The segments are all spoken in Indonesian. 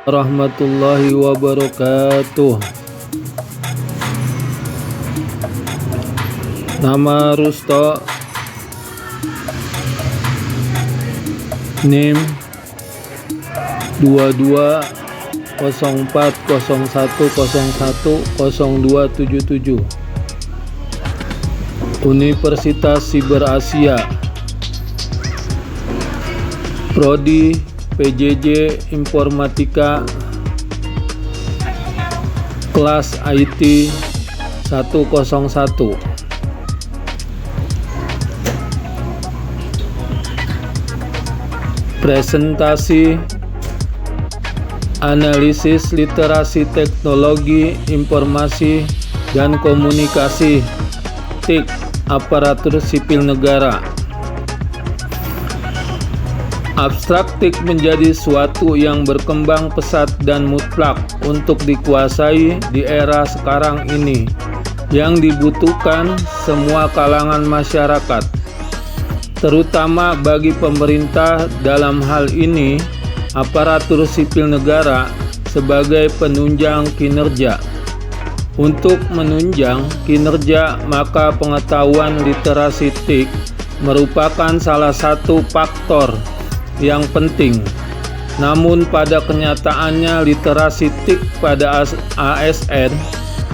warahmatullahi wabarakatuh. Nama Rusto, NIM 220401010277, Universitas Siber Asia, Prodi PJJ Informatika, kelas IT 101. Presentasi analisis literasi teknologi informasi dan komunikasi TIK aparatur sipil negara. Abstrak TIK menjadi suatu yang berkembang pesat dan mutlak untuk dikuasai di era sekarang ini, yang dibutuhkan semua kalangan masyarakat, terutama bagi pemerintah. Dalam hal ini, aparatur sipil negara sebagai penunjang kinerja. Untuk menunjang kinerja, maka pengetahuan literasi TIK merupakan salah satu faktor yang penting. Namun pada kenyataannya literasi TIK pada ASN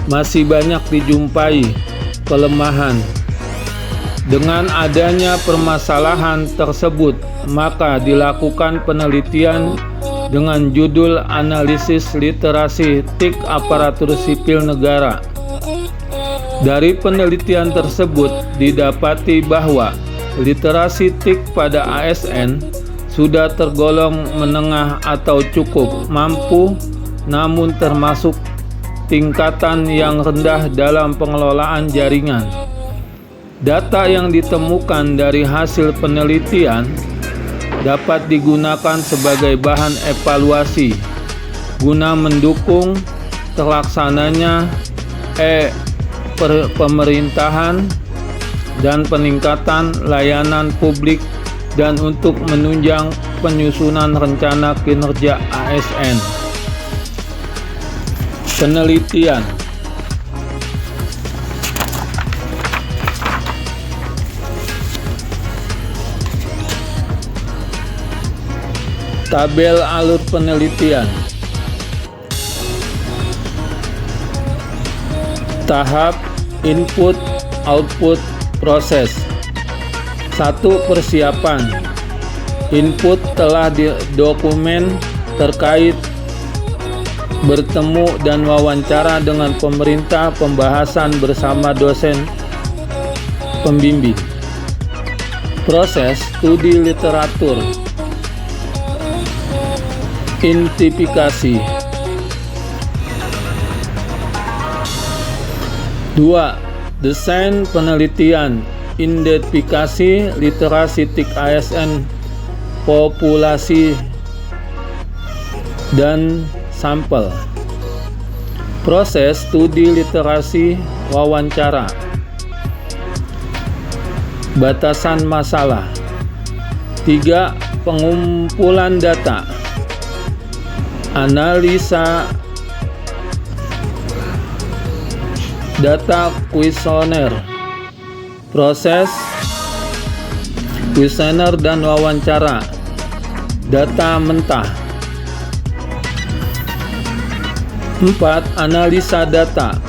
masih banyak dijumpai kelemahan. Dengan adanya permasalahan tersebut, maka dilakukan penelitian dengan judul Analisis Literasi TIK Aparatur Sipil Negara. Dari penelitian tersebut didapati bahwa literasi TIK pada ASN sudah tergolong menengah atau cukup mampu, namun termasuk tingkatan yang rendah dalam pengelolaan jaringan. Data yang ditemukan dari hasil penelitian dapat digunakan sebagai bahan evaluasi guna mendukung terlaksananya pemerintahan dan peningkatan layanan publik, dan untuk menunjang penyusunan rencana kinerja ASN. Penelitian. Tabel alur penelitian. Tahap input, output, proses. 1. Persiapan. Input telah dokumen terkait bertemu dan wawancara dengan pemerintah, pembahasan bersama dosen pembimbing. Proses studi literatur. Identifikasi. 2. Desain penelitian. Identifikasi literasi TIK ASN, populasi dan sampel. Proses studi literasi, wawancara. Batasan masalah. 3. Pengumpulan data. Analisa data kuesioner. Proses kuesioner dan wawancara. Data mentah. 4. Analisa data.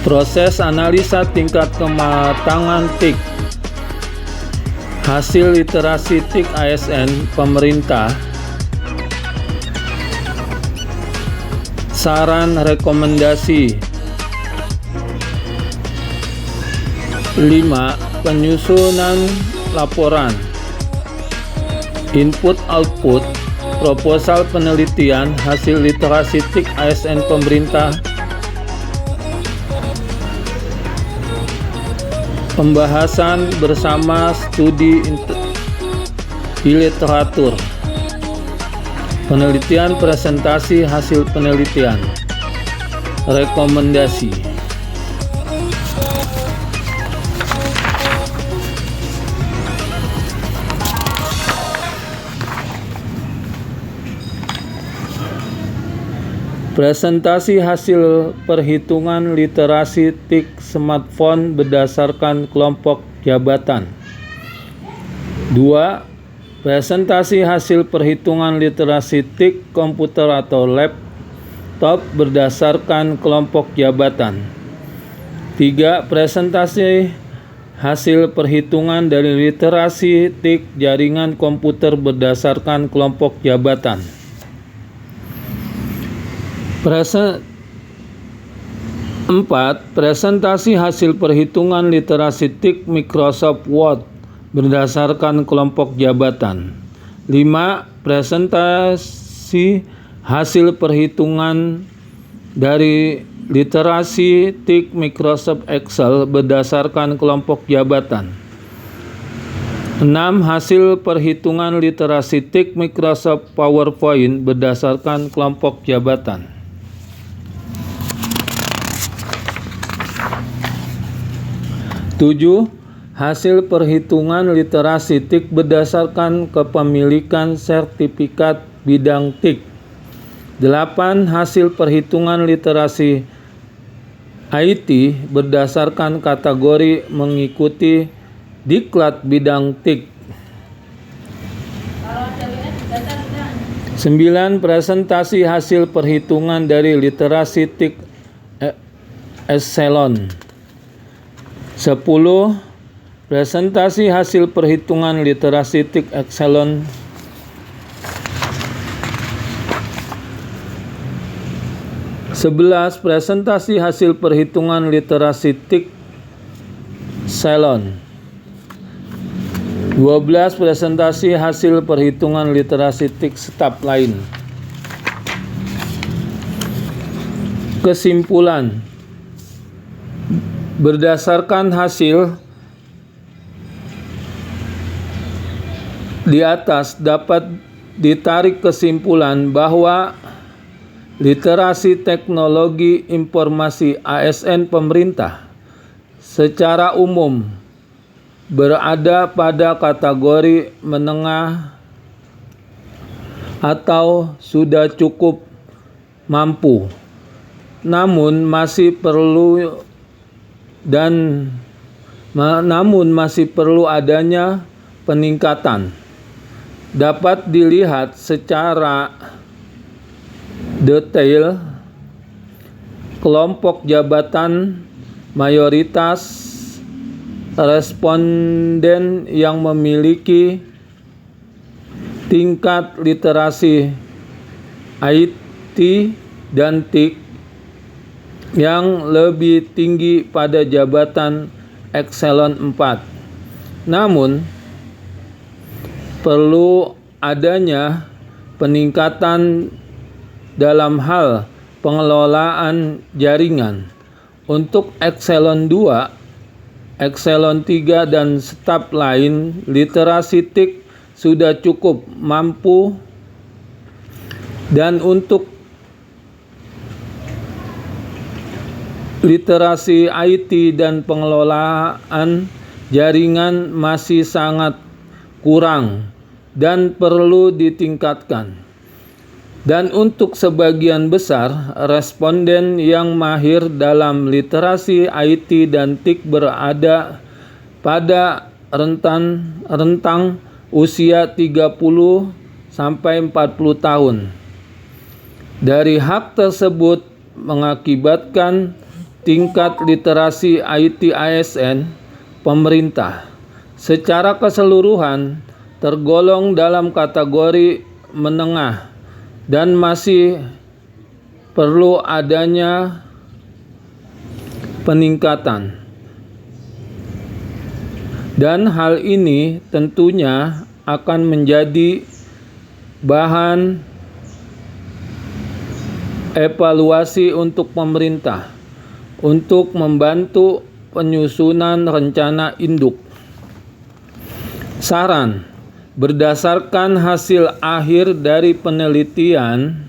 Proses analisa tingkat kematangan TIK. Hasil literasi TIK ASN pemerintah. Saran rekomendasi. 5. Penyusunan laporan. Input output. Proposal penelitian hasil literasi TIK ASN pemerintah. Pembahasan bersama studi literatur. Penelitian presentasi hasil penelitian. Rekomendasi. Presentasi hasil perhitungan literasi TIK smartphone berdasarkan kelompok jabatan. 2. Presentasi hasil perhitungan literasi TIK komputer atau laptop berdasarkan kelompok jabatan. 3. Presentasi hasil perhitungan dari literasi TIK jaringan komputer berdasarkan kelompok jabatan. 4. Presentasi hasil perhitungan literasi TIK Microsoft Word berdasarkan kelompok jabatan. 5. Presentasi hasil perhitungan dari literasi TIK Microsoft Excel berdasarkan kelompok jabatan. 6. Hasil perhitungan literasi TIK Microsoft PowerPoint berdasarkan kelompok jabatan. 7. Hasil perhitungan literasi TIK berdasarkan kepemilikan sertifikat bidang TIK. 8. Hasil perhitungan literasi IT berdasarkan kategori mengikuti diklat bidang TIK. 9. Presentasi hasil perhitungan dari literasi TIK Echelon. 10. Presentasi hasil perhitungan literasi TIK Echelon. 11. Presentasi hasil perhitungan literasi TIK Ceylon. 12. Presentasi hasil perhitungan literasi TIK staf lain. Kesimpulan. Berdasarkan hasil di atas dapat ditarik kesimpulan bahwa literasi teknologi informasi ASN pemerintah secara umum berada pada kategori menengah atau sudah cukup mampu, namun masih perlu adanya peningkatan. Dapat dilihat secara detail kelompok jabatan mayoritas responden yang memiliki tingkat literasi IT dan TIK yang lebih tinggi pada jabatan Echelon 4. Namun, perlu adanya peningkatan dalam hal pengelolaan jaringan. Untuk Echelon 2, Echelon 3 dan staf lain, literasi TIK sudah cukup mampu, dan untuk literasi IT dan pengelolaan jaringan masih sangat kurang dan perlu ditingkatkan. Dan untuk sebagian besar responden yang mahir dalam literasi IT dan TIK berada pada rentang usia 30 sampai 40 tahun. Dari hak tersebut mengakibatkan tingkat literasi IT ASN pemerintah secara keseluruhan tergolong dalam kategori menengah dan masih perlu adanya peningkatan. Dan hal ini tentunya akan menjadi bahan evaluasi untuk pemerintah untuk membantu penyusunan rencana induk. Saran, berdasarkan hasil akhir dari penelitian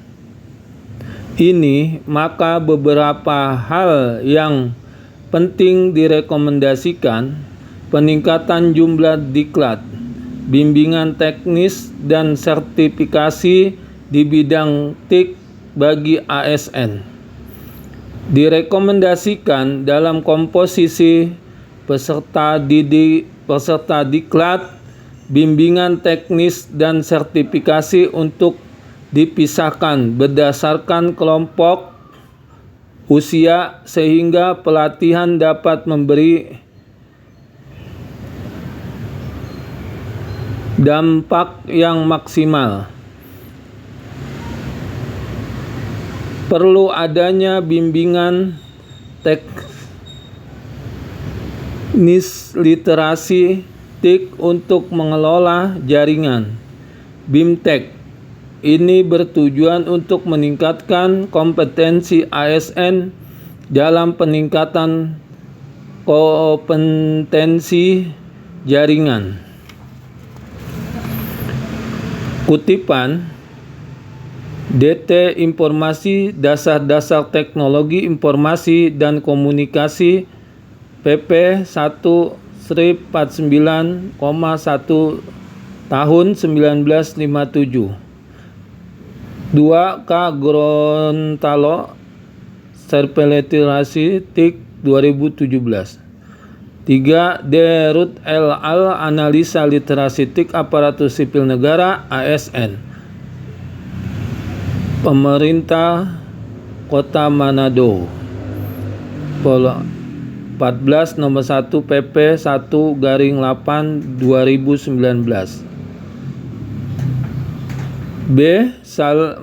ini, maka beberapa hal yang penting direkomendasikan: peningkatan jumlah diklat, bimbingan teknis dan sertifikasi di bidang TIK bagi ASN. Direkomendasikan dalam komposisi peserta diklat, bimbingan teknis dan sertifikasi untuk dipisahkan berdasarkan kelompok usia sehingga pelatihan dapat memberi dampak yang maksimal. Perlu adanya bimbingan teknis literasi TIK untuk mengelola jaringan. BIMTEK ini bertujuan untuk meningkatkan kompetensi ASN dalam peningkatan kompetensi jaringan. Kutipan DT Informasi Dasar-Dasar Teknologi Informasi dan Komunikasi PP 1/49,1 tahun 1957. 2. K. Gorontalo Serpeliterasi TIK 2017. 3. D. Ruth L. Al Analisa Literasi TIK Aparatur Sipil Negara ASN Pemerintah Kota Manado 14 nomor 1 PP 1/8 2019. B. 4.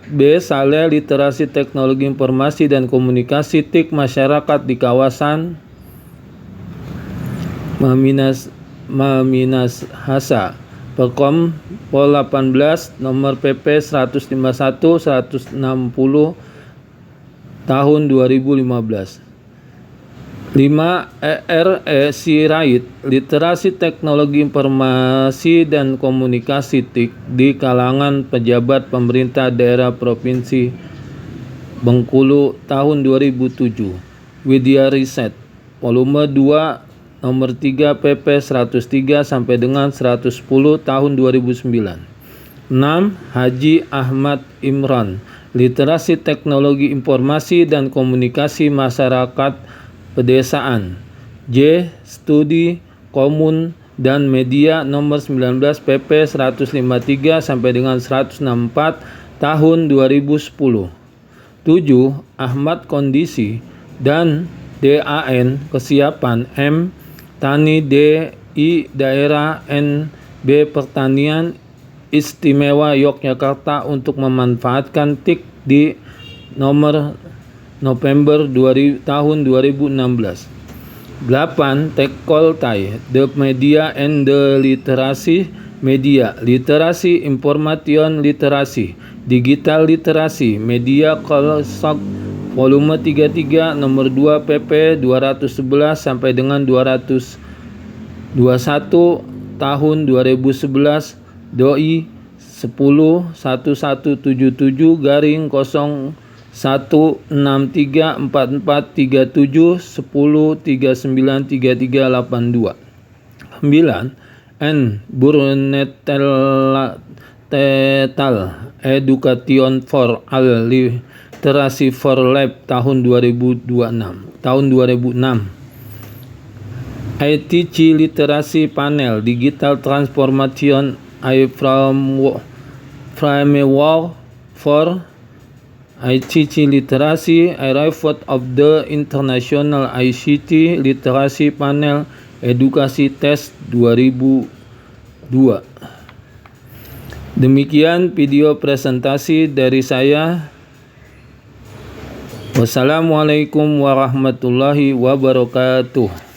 B. Sale Literasi Teknologi Informasi dan Komunikasi TIK Masyarakat di kawasan Maminahasa Perkom Pol 18 nomor PP 151/160 tahun 2015. 5. ERE Sirait Literasi Teknologi Informasi dan Komunikasi TIK di kalangan pejabat pemerintah daerah Provinsi Bengkulu tahun 2007. Widya Riset volume 2 nomor 3 PP 103 sampai dengan 110 tahun 2009. 6. Haji Ahmad Imran Literasi Teknologi Informasi dan Komunikasi Masyarakat Pedesaan. J. Studi Komun dan Media nomor 19 PP 153 sampai dengan 164 tahun 2010. 7. Ahmad Kondisi dan DAN Kesiapan M. Tani DI Daerah NB Pertanian Istimewa Yogyakarta untuk memanfaatkan TIK di nomor November tahun 2016. 8. Tekkoltai The Media and the Literasi Media Literasi Information Literasi Digital Literasi Media Kolsok volume 33 nomor 2 PP 211 sampai dengan 221 tahun 2011. Doi 10.16377/013443710393382. 9. N. Burnetetal Education for All Literasi for Lab tahun 2006. ITC Literasi Panel Digital Transformation Framework for ICT Literasi Report of the International ICT Literasi Panel Edukasi Tes 2002. Demikian video presentasi dari saya. Wassalamualaikum warahmatullahi wabarakatuh.